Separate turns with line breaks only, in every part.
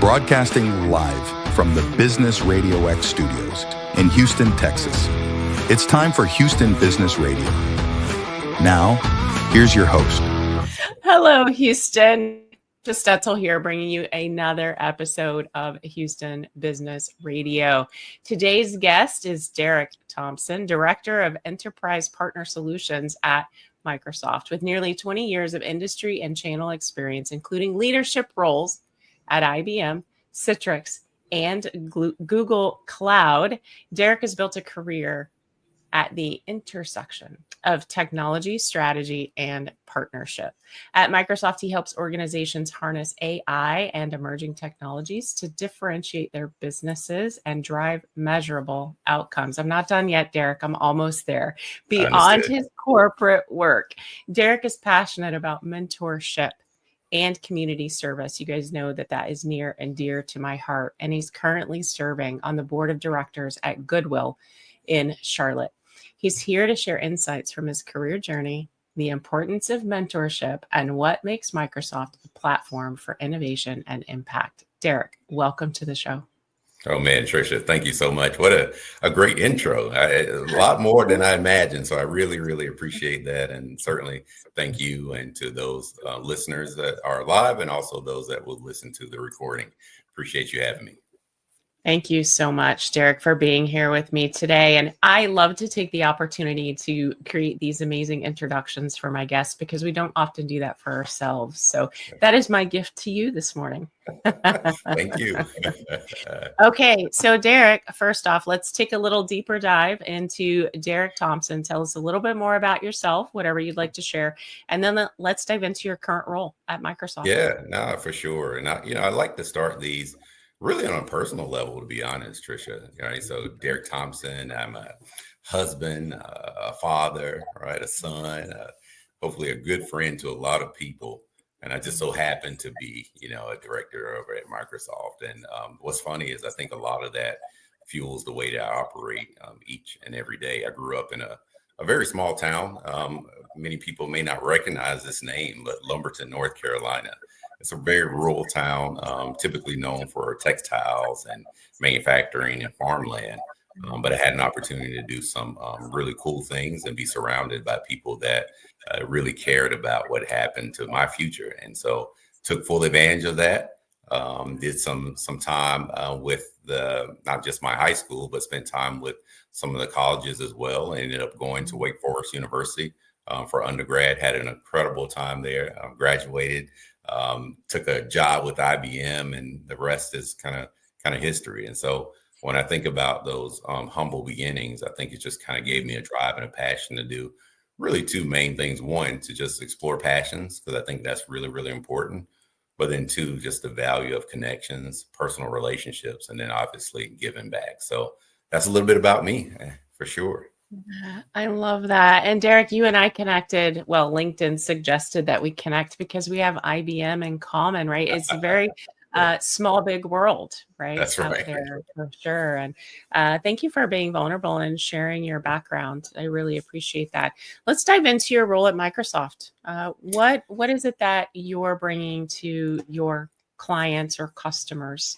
broadcasting live from the Business Radio X studios in Houston, Texas. It's time for Houston Business Radio. Now, here's your host.
Hello, Houston. Just Stetzel here, bringing you another episode of Houston Business Radio. Today's guest is Derrick Thompson, Director of Enterprise Partner Solutions at Microsoft, with nearly 20 years of industry and channel experience, including leadership roles at IBM, Citrix, and Google Cloud. Derrick has built a career at the intersection of technology, strategy, and partnership. At Microsoft, he helps organizations harness AI and emerging technologies to differentiate their businesses and drive measurable outcomes. I'm not done yet, Derrick. I'm almost there. Beyond his corporate work, Derrick is passionate about mentorship and community service. You guys know that is near and dear to my heart. And he's currently serving on the board of directors at Goodwill in Charlotte. He's here to share insights from his career journey, the importance of mentorship, and what makes Microsoft a platform for innovation and impact. Derrick, welcome to the show.
Oh man, Tricia, thank you so much. What a great intro. A lot more than I imagined. So I really, really appreciate that. And certainly thank you and to those listeners that are live and also those that will listen to the recording. Appreciate you having me.
Thank you so much, Derrick, for being here with me today. And I love to take the opportunity to create these amazing introductions for my guests because we don't often do that for ourselves. So that is my gift to you this morning.
Thank you.
Okay, so Derrick, first off, let's take a little deeper dive into Derrick Thompson. Tell us a little bit more about yourself, whatever you'd like to share, and then let's dive into your current role at Microsoft.
Yeah, no, for sure. And I like to start these really on a personal level, to be honest, Tricia. Right? So Derrick Thompson, I'm a husband, a father, right, a son, hopefully a good friend to a lot of people. And I just so happen to be, a director over at Microsoft. And what's funny is I think a lot of that fuels the way that I operate each and every day. I grew up in a very small town. Many people may not recognize this name, but Lumberton, North Carolina. It's a very rural town, typically known for textiles and manufacturing and farmland. But I had an opportunity to do some really cool things and be surrounded by people that really cared about what happened to my future. And so took full advantage of that. Did some time with not just my high school, but spent time with some of the colleges as well. I ended up going to Wake Forest University for undergrad. Had an incredible time there. Graduated. Took a job with IBM, and the rest is kind of history. And so when I think about those humble beginnings, I think it just kind of gave me a drive and a passion to do really two main things. One, to just explore passions, because I think that's really, really important. But then two, just the value of connections, personal relationships, and then obviously giving back. So that's a little bit about me, for sure.
I love that. And Derrick, you and I connected. Well, LinkedIn suggested that we connect because we have IBM in common, right? It's a very small, big world, right?
That's right.
Out there for sure. And thank you for being vulnerable and sharing your background. I really appreciate that. Let's dive into your role at Microsoft. What is it that you're bringing to your clients or customers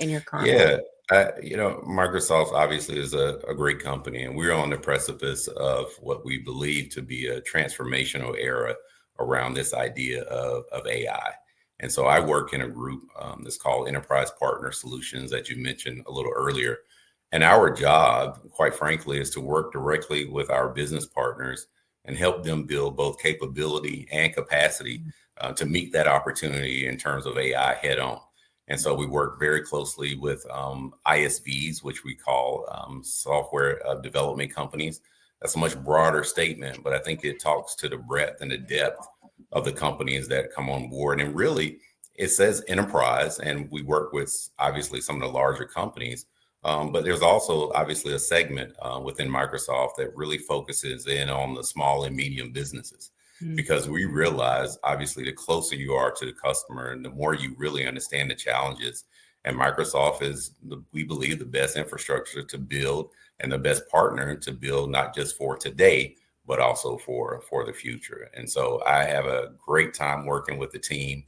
in your current role?
Microsoft obviously is a great company, and we're on the precipice of what we believe to be a transformational era around this idea of AI. And so I work in a group that's called Enterprise Partner Solutions that you mentioned a little earlier. And our job, quite frankly, is to work directly with our business partners and help them build both capability and capacity to meet that opportunity in terms of AI head on. And so we work very closely with ISVs, which we call software development companies. That's a much broader statement, but I think it talks to the breadth and the depth of the companies that come on board. And really, it says enterprise, and we work with obviously some of the larger companies, but there's also obviously a segment within Microsoft that really focuses in on the small and medium businesses. Because we realize, obviously, the closer you are to the customer and the more you really understand the challenges. And Microsoft is, we believe, the best infrastructure to build and the best partner to build, not just for today, but also for the future. And so I have a great time working with the team.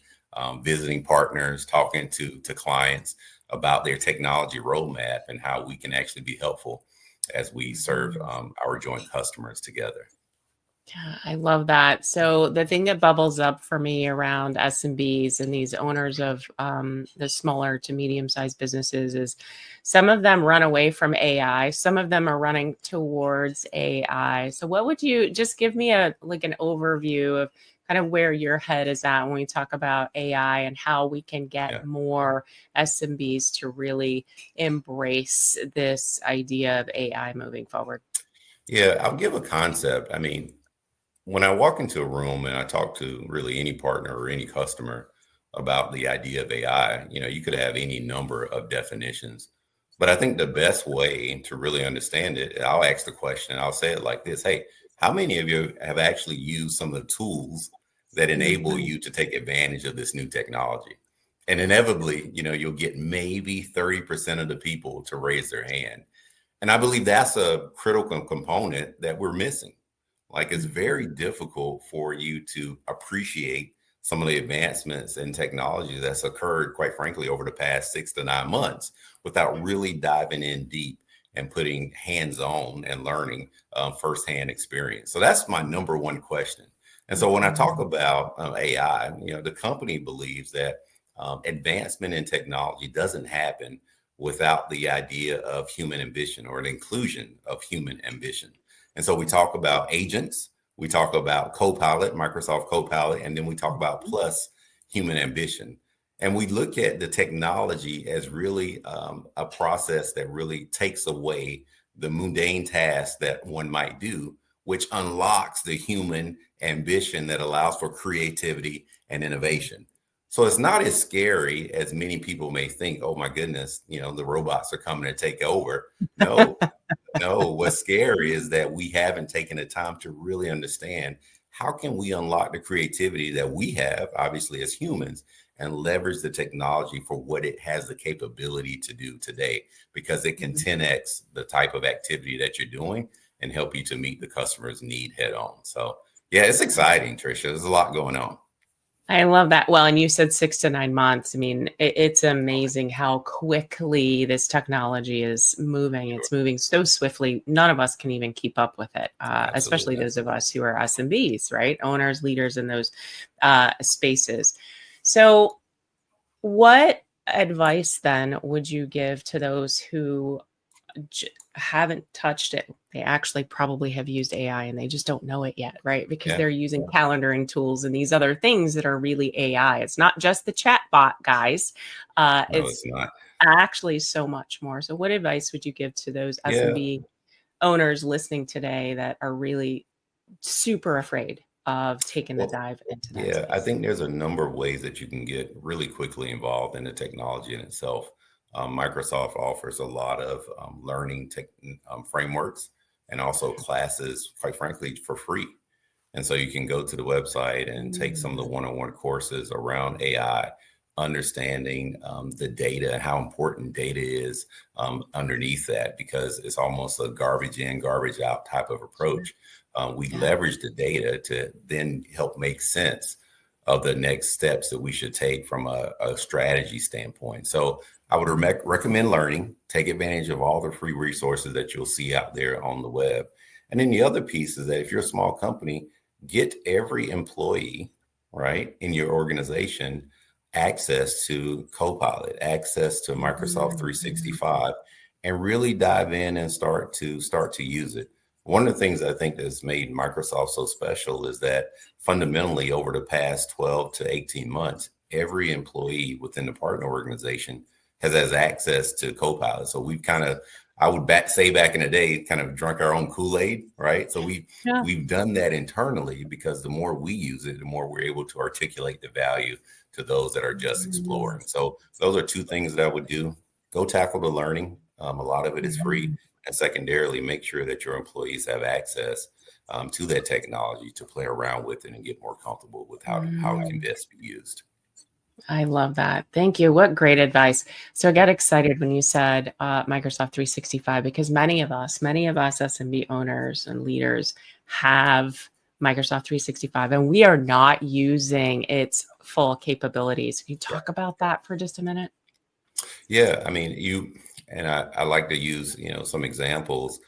visiting partners, talking to clients about their technology roadmap and how we can actually be helpful as we serve our joint customers together.
Yeah, I love that. So the thing that bubbles up for me around SMBs and these owners of the smaller to medium-sized businesses is some of them run away from AI. Some of them are running towards AI. So what would you just give me an overview of kind of where your head is at when we talk about AI and how we can get more SMBs to really embrace this idea of AI moving forward?
Yeah, I'll give a concept. I mean, when I walk into a room and I talk to really any partner or any customer about the idea of AI, you could have any number of definitions. But I think the best way to really understand it, I'll ask the question, I'll say it like this. Hey, how many of you have actually used some of the tools that enable you to take advantage of this new technology? And inevitably, you'll get maybe 30% of the people to raise their hand. And I believe that's a critical component that we're missing. Like, it's very difficult for you to appreciate some of the advancements in technology that's occurred, quite frankly, over the past 6 to 9 months without really diving in deep and putting hands-on and learning firsthand experience. So that's my number one question. And so when I talk about AI, the company believes that advancement in technology doesn't happen without the idea of human ambition or an inclusion of human ambition. And so we talk about agents, we talk about Copilot, Microsoft Copilot, and then we talk about plus human ambition. And we look at the technology as really a process that really takes away the mundane tasks that one might do, which unlocks the human ambition that allows for creativity and innovation. So it's not as scary as many people may think. Oh my goodness, the robots are coming to take over. No. No, what's scary is that we haven't taken the time to really understand how can we unlock the creativity that we have, obviously, as humans, and leverage the technology for what it has the capability to do today, because it can 10x the type of activity that you're doing and help you to meet the customer's need head on. So, yeah, it's exciting, Tricia. There's a lot going on.
I love that. Well, and you said 6 to 9 months. I mean, it's amazing how quickly this technology is moving. It's moving so swiftly. None of us can even keep up with it, especially those of us who are SMBs, right? Owners, leaders in those spaces. So what advice then would you give to those who haven't touched it? They actually probably have used AI and they just don't know it yet, right? Because they're using calendaring tools and these other things that are really AI. It's not just the chat bot, guys.
No, it's not.
Actually so much more. So what advice would you give to those SMB owners listening today that are really super afraid of taking the dive into that space?
I think there's a number of ways that you can get really quickly involved in the technology in itself. Microsoft offers a lot of learning frameworks and also classes, quite frankly, for free. And so you can go to the website and take some of the one-on-one courses around AI, understanding the data, how important data is underneath that, because it's almost a garbage in, garbage out type of approach. We leverage the data to then help make sense of the next steps that we should take from a strategy standpoint. So I would recommend learning, take advantage of all the free resources that you'll see out there on the web. And then the other piece is that if you're a small company, get every employee, right, in your organization access to Copilot, access to Microsoft 365, and really dive in and start to use it. One of the things I think that's made Microsoft so special is that fundamentally over the past 12 to 18 months, every employee within the partner organization has access to Copilot. So we've kind of, I would say back in the day, kind of drunk our own Kool-Aid, right? So we've done that internally, because the more we use it, the more we're able to articulate the value to those that are just exploring. So those are two things that I would do. Go tackle the learning. A lot of it is free. And secondarily, make sure that your employees have access to that technology to play around with it and get more comfortable with how it can best be used.
I love that. Thank you. What great advice. So I got excited when you said Microsoft 365, because many of us SMB owners and leaders have Microsoft 365, and we are not using its full capabilities. Can you talk about that for just a minute?
Yeah, I mean, I like to use, some examples.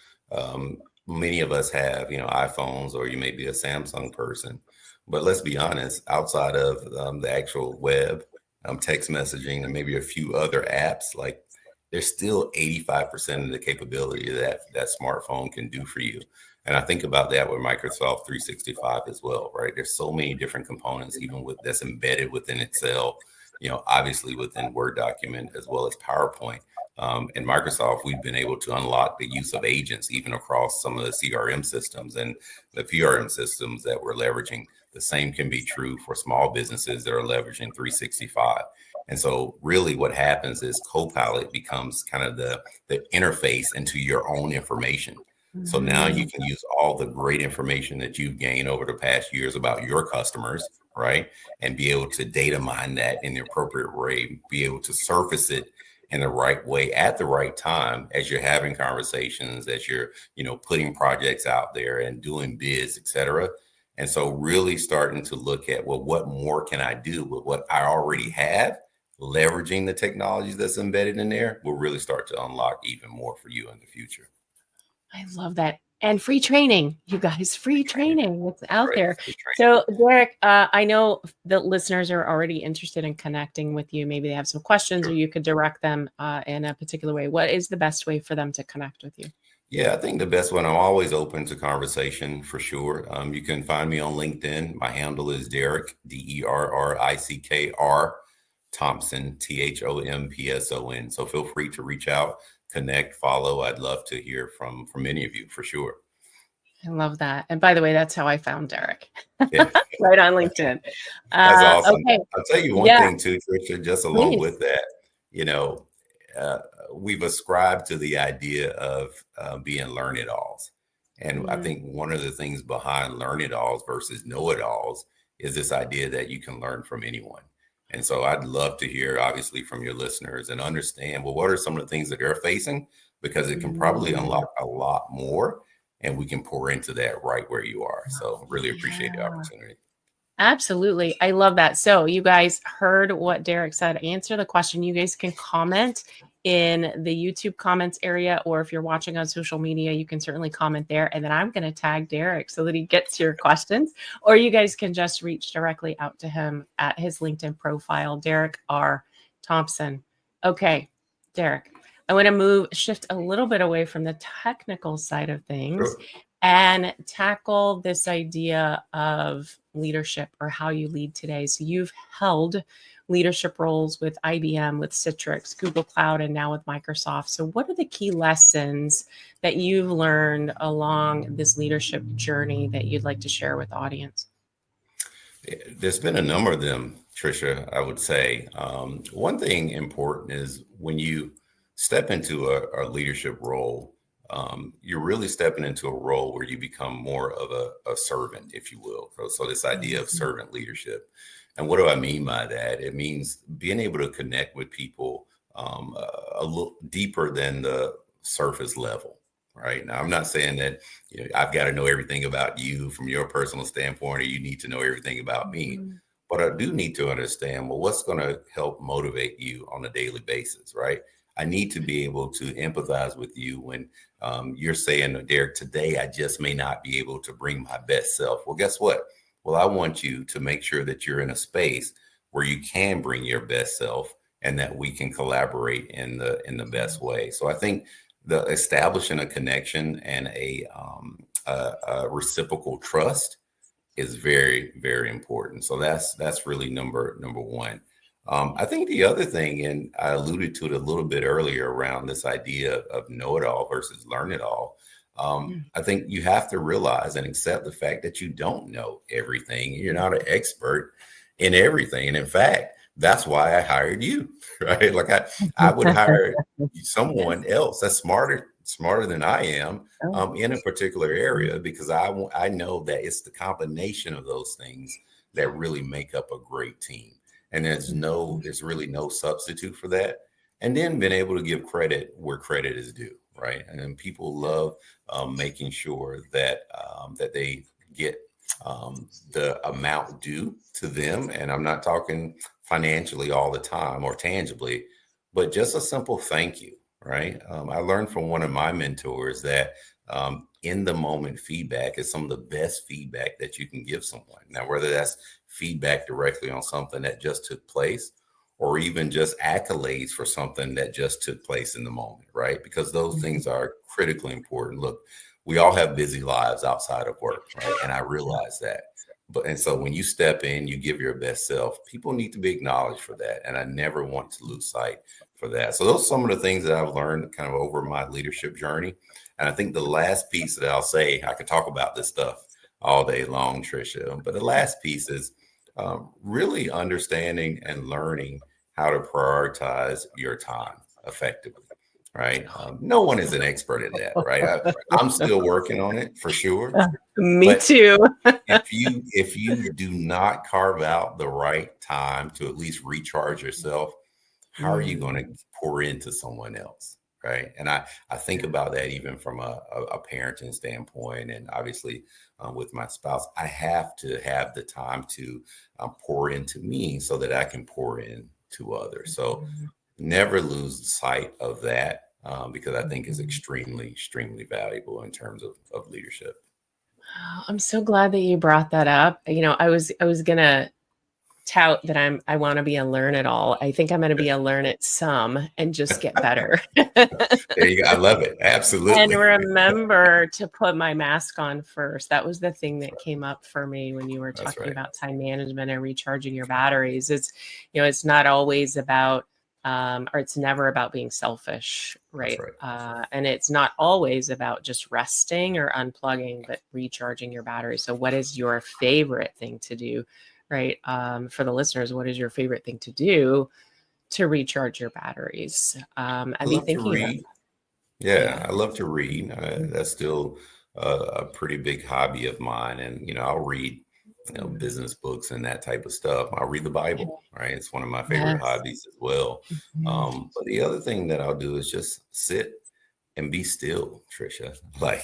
Many of us have, iPhones, or you may be a Samsung person. But let's be honest, outside of the actual web, text messaging, and maybe a few other apps, like there's still 85% of the capability that smartphone can do for you. And I think about that with Microsoft 365 as well, right? There's so many different components, even with that's embedded within Excel, obviously within Word document as well as PowerPoint. In Microsoft, we've been able to unlock the use of agents even across some of the CRM systems and the PRM systems that we're leveraging. The same can be true for small businesses that are leveraging 365. And so really what happens is Copilot becomes kind of the interface into your own information. So now you can use all the great information that you've gained over the past years about your customers, right? And be able to data mine that in the appropriate way, be able to surface it in the right way at the right time as you're having conversations, as you're, putting projects out there and doing bids, et cetera. And so really starting to look at, well, what more can I do with what I already have? Leveraging the technologies that's embedded in there will really start to unlock even more for you in the future.
I love that. And free training, you guys, free training. It's out
Right.
there. So, Derrick, I know the listeners are already interested in connecting with you. Maybe they have some questions, or you could direct them in a particular way. What is the best way for them to connect with you?
Yeah, I think the best one, I'm always open to conversation for sure. You can find me on LinkedIn. My handle is Derrick, Derrickr Thompson, Thompson. So feel free to reach out, connect, follow. I'd love to hear from any of you for sure.
I love that. And by the way, that's how I found Derrick,
Yeah,
right on LinkedIn.
that's awesome.
Okay.
I'll tell you one
Yeah,
thing too, Trisha, just along
please.
with that, you know, uh, we've ascribed to the idea of being learn-it-alls. And I think one of the things behind learn-it-alls versus know-it-alls is this idea that you can learn from anyone. And so I'd love to hear, obviously, from your listeners and understand, well, what are some of the things that they're facing? Because it can probably unlock a lot more, and we can pour into that right where you are. So really appreciate the
Yeah.
opportunity.
Absolutely. I love that. So you guys heard what Derrick said. Answer the question. You guys can comment in the YouTube comments area, or if you're watching on social media, you can certainly comment there. And then I'm going to tag Derrick so that he gets your questions, or you guys can just reach directly out to him at his LinkedIn profile, Derrick R. Thompson. Okay, Derrick, I want to shift a little bit away from the technical side of things.
Sure.
And tackle this idea of leadership, or how you lead today. So you've held leadership roles with IBM, with Citrix, Google Cloud, and now with Microsoft. So what are the key lessons that you've learned along this leadership journey that you'd like to share with the audience?
There's been a number of them, Trisha, I would say. One thing important is when you step into a leadership role, you're really stepping into a role where you become more of a servant, if you will. So this idea of servant leadership. And what do I mean by that? It means being able to connect with people a little deeper than the surface level. Right now, I'm not saying that I've got to know everything about you from your personal standpoint, or you need to know everything about me. But I do need to understand, well, what's going to help motivate you on a daily basis, right? I need to be able to empathize with you when you're saying, Derrick, today I just may not be able to bring my best self. Well, guess what? Well, I want you to make sure that you're in a space where you can bring your best self, and that we can collaborate in the best way. So I think the establishing a connection and a reciprocal trust is very, very important. So that's really number one. I think the other thing, and I alluded to it a little bit earlier around this idea of know-it-all versus learn-it-all. I think you have to realize and accept the fact that you don't know everything. You're not an expert in everything. And in fact, that's why I hired you, right? Like I would hire someone else that's smarter than I am in a particular area, because I know that it's the combination of those things that really make up a great team. And there's really no substitute for that. And then being able to give credit where credit is due, right? And then people love making sure that that they get the amount due to them. And I'm not talking financially all the time or tangibly, but just a simple thank you, right? I learned from one of my mentors that in the moment feedback is some of the best feedback that you can give someone. Now, whether that's feedback directly on something that just took place, or even just accolades for something that just took place in the moment, right? Because those things are critically important. Look, we all have busy lives outside of work, right? And I realize that. And so when you step in, you give your best self, people need to be acknowledged for that. And I never want to lose sight for that. So those are some of the things that I've learned kind of over my leadership journey. And I think the last piece that I'll say, I could talk about this stuff all day long, Tricia, but the last piece is really understanding and learning how to prioritize your time effectively, right? No one is an expert at that, right? I'm still working on it for sure.
Me
But
too.
if you do not carve out the right time to at least recharge yourself, how are you going to pour into someone else? Right. And I think about that even from a parenting standpoint. And obviously with my spouse, I have to have the time to pour into me so that I can pour in to others. So never lose sight of that because I think is extremely, extremely valuable in terms of leadership.
I'm so glad that you brought that up. I was gonna tout that I want to be a learn it all. I think I'm going to be a learn it some and just get better.
There you go. I love it. Absolutely.
And remember to put my mask on first. That was the thing that came up for me when you were talking about time management and recharging your batteries. It's not always about or it's never about being selfish, right? And it's not always about just resting or unplugging, but recharging your battery. So what is your favorite thing to do, right? For the listeners, what is your favorite thing to do to recharge your batteries?
I love to read. Yeah, I love to read. That's still a pretty big hobby of mine. And, I'll read business books and that type of stuff. I'll read the Bible, right? It's one of my favorite hobbies as well. But the other thing that I'll do is just sit and be still, Tricia. Like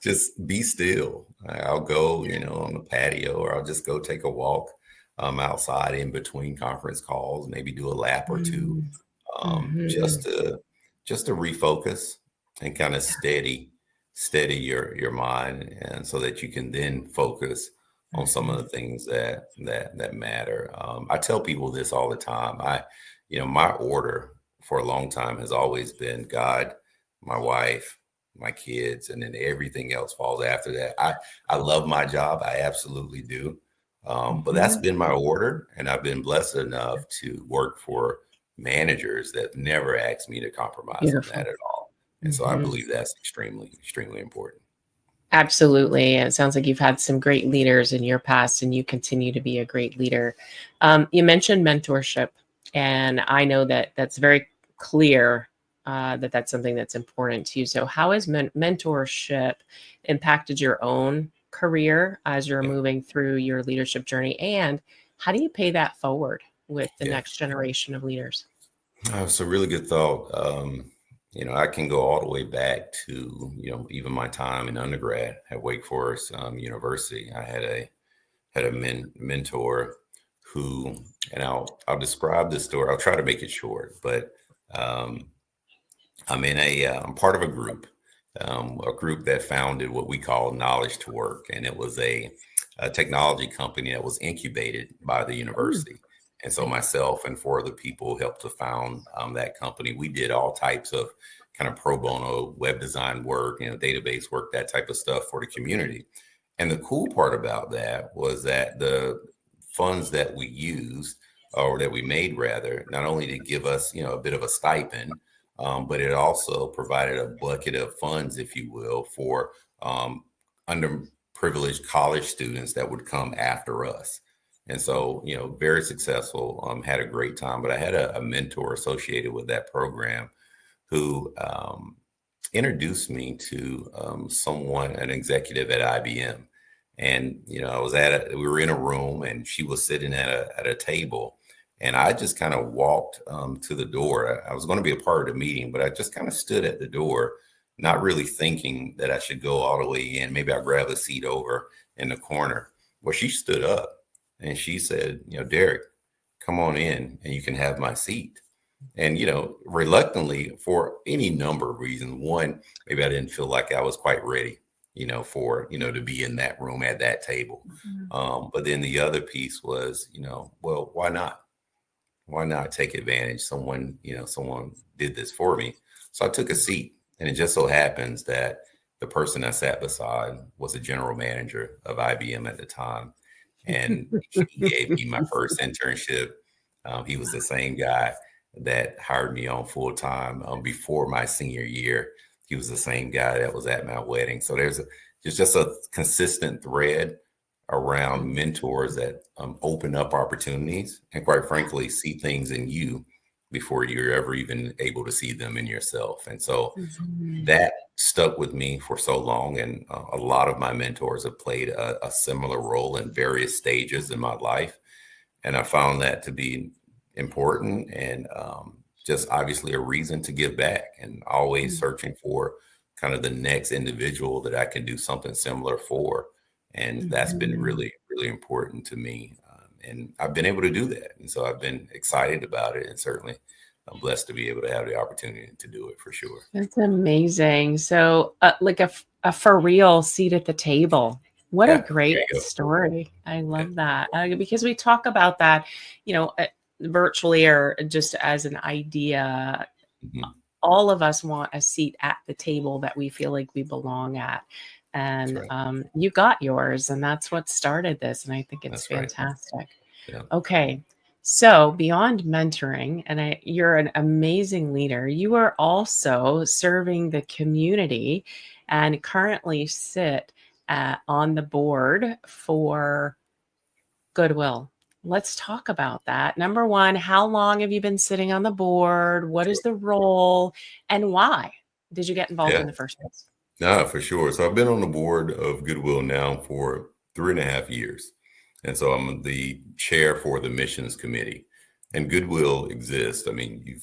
just be still. I'll go, on the patio, or I'll just go take a walk outside in between conference calls, maybe do a lap or two, just to refocus and kind of steady your mind, and so that you can then focus on some of the things that matter. I tell people this all the time. My order for a long time has always been God, my wife, my kids, and then everything else falls after that. I love my job. I absolutely do. But that's been my order, and I've been blessed enough to work for managers that never asked me to compromise on that at all. And so I believe that's extremely, extremely important.
Absolutely. It sounds like you've had some great leaders in your past, and you continue to be a great leader. You mentioned mentorship, and I know that that's very clear that that's something that's important to you. So how has mentorship impacted your own career as you're moving through your leadership journey? And how do you pay that forward with the next generation of leaders?
It's a really good thought. I can go all the way back to, even my time in undergrad at Wake Forest University. I had a mentor who, and I'll describe this story. I'll try to make it short, but I'm part of a group that founded what we call Knowledge to Work. And it was a technology company that was incubated by the university. And so myself and 4 other people helped to found that company. We did all types of kind of pro bono web design work, database work, that type of stuff for the community. And the cool part about that was that the funds that we used, or that we made rather, not only to give us, a bit of a stipend, but it also provided a bucket of funds, if you will, for underprivileged college students that would come after us. And so, very successful, had a great time. But I had a mentor associated with that program who introduced me to an executive at IBM. And, we were in a room, and she was sitting at a table. And I just kind of walked to the door. I was going to be a part of the meeting, but I just kind of stood at the door, not really thinking that I should go all the way in. Maybe I'll grab a seat over in the corner. Well, she stood up and she said, Derrick, come on in and you can have my seat. And, reluctantly, for any number of reasons. One, maybe I didn't feel like I was quite ready, to be in that room at that table. But then the other piece was, well, why not? Why not take advantage? Someone did this for me. So I took a seat, and it just so happens that the person I sat beside was a general manager of IBM at the time. And he gave me my first internship. He was the same guy that hired me on full time before my senior year. He was the same guy that was at my wedding. So there's just a consistent thread around mentors that open up opportunities and, quite frankly, see things in you before you're ever even able to see them in yourself. And so that stuck with me for so long. And a lot of my mentors have played a similar role in various stages in my life. And I found that to be important and just obviously a reason to give back, and always searching for kind of the next individual that I can do something similar for. And that's been really, really important to me. And I've been able to do that. And so I've been excited about it, and certainly I'm blessed to be able to have the opportunity to do it for sure.
That's amazing. So like a for real seat at the table. What a great story. I love that because we talk about that, virtually or just as an idea. All of us want a seat at the table that we feel like we belong at. And you got yours, and that's what started this. And I think it's fantastic.
Right. Yeah.
Okay. So beyond mentoring, and you're an amazing leader, you are also serving the community and currently sit on the board for Goodwill. Let's talk about that. Number one, how long have you been sitting on the board? What is the role, and why did you get involved in the first place?
No, for sure. So I've been on the board of Goodwill now for 3.5 years. And so I'm the chair for the missions committee. And Goodwill exists. I mean,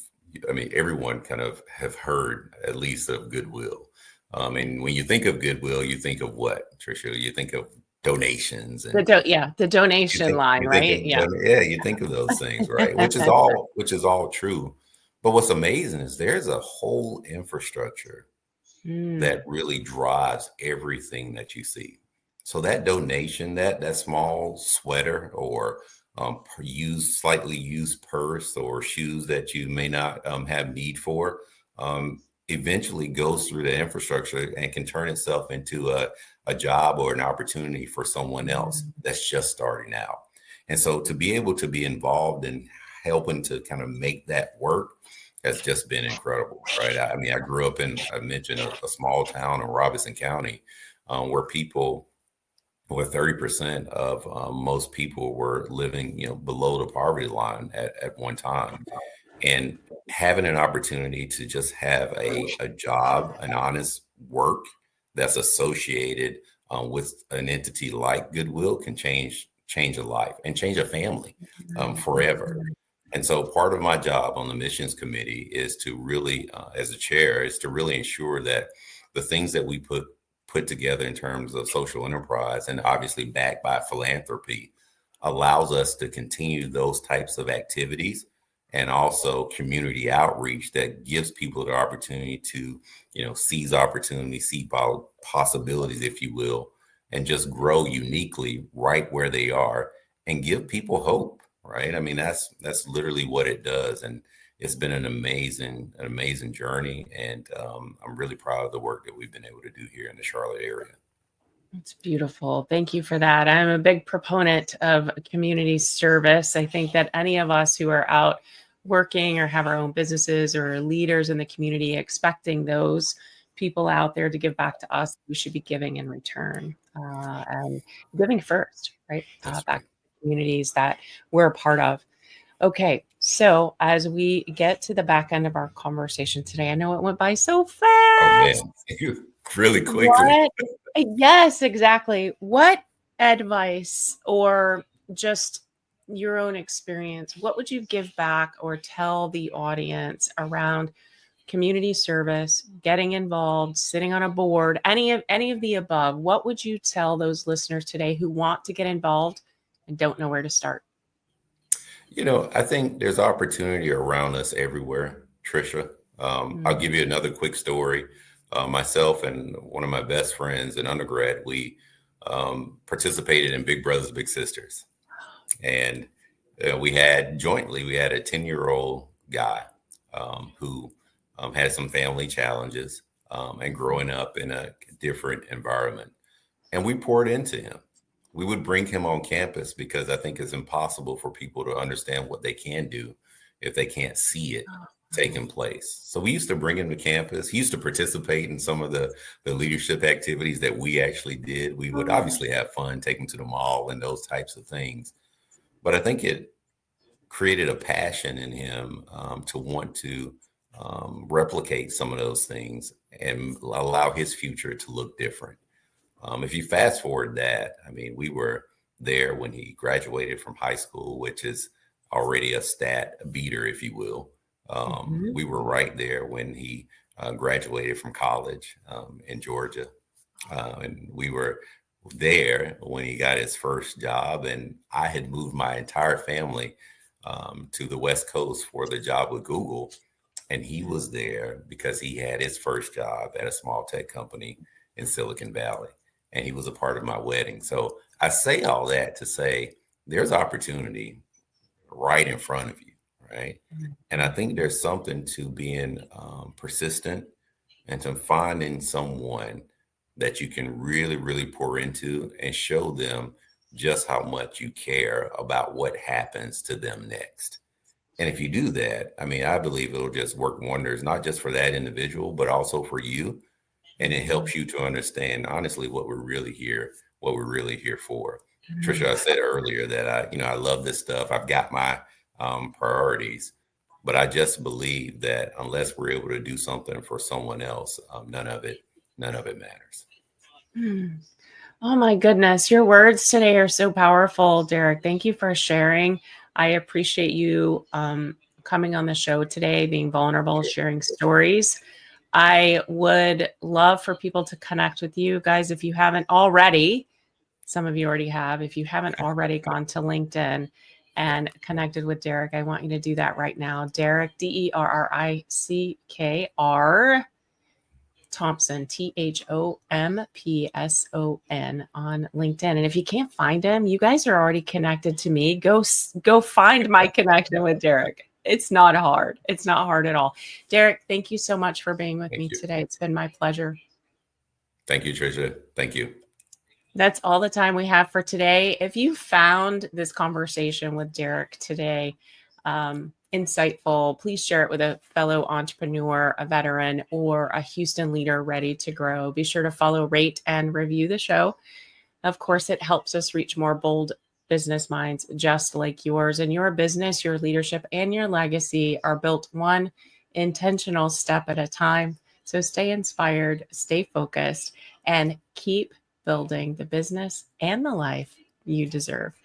everyone kind of have heard at least of Goodwill. And when you think of Goodwill, you think of what, Tricia? You think of donations and
the donation line, right?
You think of those things, right? which is all true. But what's amazing is there's a whole infrastructure that really drives everything that you see. So that donation, that small sweater or slightly used purse or shoes that you may not have need for, eventually goes through the infrastructure and can turn itself into a job or an opportunity for someone else that's just starting out. And so to be able to be involved in helping to kind of make that work has just been incredible, right? I mean, I grew up I mentioned a small town in Robeson County where 30% of most people were living, below the poverty line at one time. And having an opportunity to just have a job, an honest work that's associated with an entity like Goodwill can change a life and change a family forever. And so part of my job on the missions committee is to really, as a chair, is to really ensure that the things that we put together in terms of social enterprise and obviously backed by philanthropy allows us to continue those types of activities, and also community outreach that gives people the opportunity to, seize opportunities, see possibilities, if you will, and just grow uniquely right where they are and give people hope. Right. I mean, that's literally what it does. And it's been an amazing journey. And I'm really proud of the work that we've been able to do here in the Charlotte area.
It's beautiful. Thank you for that. I'm a big proponent of community service. I think that any of us who are out working or have our own businesses or leaders in the community, expecting those people out there to give back to us, we should be giving in return and giving first, right? Back to communities that we're a part of. Okay, so as we get to the back end of our conversation today, I know it went by so fast.
Oh man, really quickly.
Yes, exactly. What advice or just your own experience, what would you give back or tell the audience around community service, getting involved, sitting on a board, any of the above, what would you tell those listeners today who want to get involved and don't know where to start?
I think there's opportunity around us everywhere, Trisha. I'll give you another quick story. Myself and one of my best friends in undergrad, we participated in Big Brothers Big Sisters. And we had a 10-year-old guy who had some family challenges and growing up in a different environment. And we poured into him. We would bring him on campus because I think it's impossible for people to understand what they can do if they can't see it taking place. So we used to bring him to campus. He used to participate in some of the leadership activities that we actually did. We would obviously have fun, take him to the mall and those types of things. But I think it created a passion in him to want to replicate some of those things and allow his future to look different. If you fast forward that, I mean, we were there when he graduated from high school, which is already a stat beater, if you will. We were right there when he graduated from college in Georgia. And we were there when he got his first job. And I had moved my entire family to the West Coast for the job with Google. And he was there because he had his first job at a small tech company in Silicon Valley. And he was a part of my wedding. So I say all that to say there's opportunity right in front of you, right? And I think there's something to being persistent and to finding someone that you can really, really pour into and show them just how much you care about what happens to them next. And if you do that, I mean, I believe it'll just work wonders, not just for that individual, but also for you. And it helps you to understand, honestly, what we're really here for. Trisha, I said earlier that I love this stuff. I've got my priorities, but I just believe that unless we're able to do something for someone else, none of it matters.
Oh my goodness. Your words today are so powerful, Derrick. Thank you for sharing. I appreciate you coming on the show today, being vulnerable, sharing stories. I would love for people to connect with you guys. If you haven't already, some of you already have, if you haven't already gone to LinkedIn and connected with Derrick, I want you to do that right now. Derrick, Derrickr Thompson, Thompson on LinkedIn. And if you can't find him, you guys are already connected to me. Go find my connection with Derrick. It's not hard. It's not hard at all. Derrick, thank you so much for being with me today. It's been my pleasure.
Thank you, Trisha. Thank you.
That's all the time we have for today. If you found this conversation with Derrick today insightful, please share it with a fellow entrepreneur, a veteran, or a Houston leader ready to grow. Be sure to follow, rate, and review the show. Of course, it helps us reach more bold business minds just like yours. And your business, your leadership, and your legacy are built one intentional step at a time. So stay inspired, stay focused, and keep building the business and the life you deserve.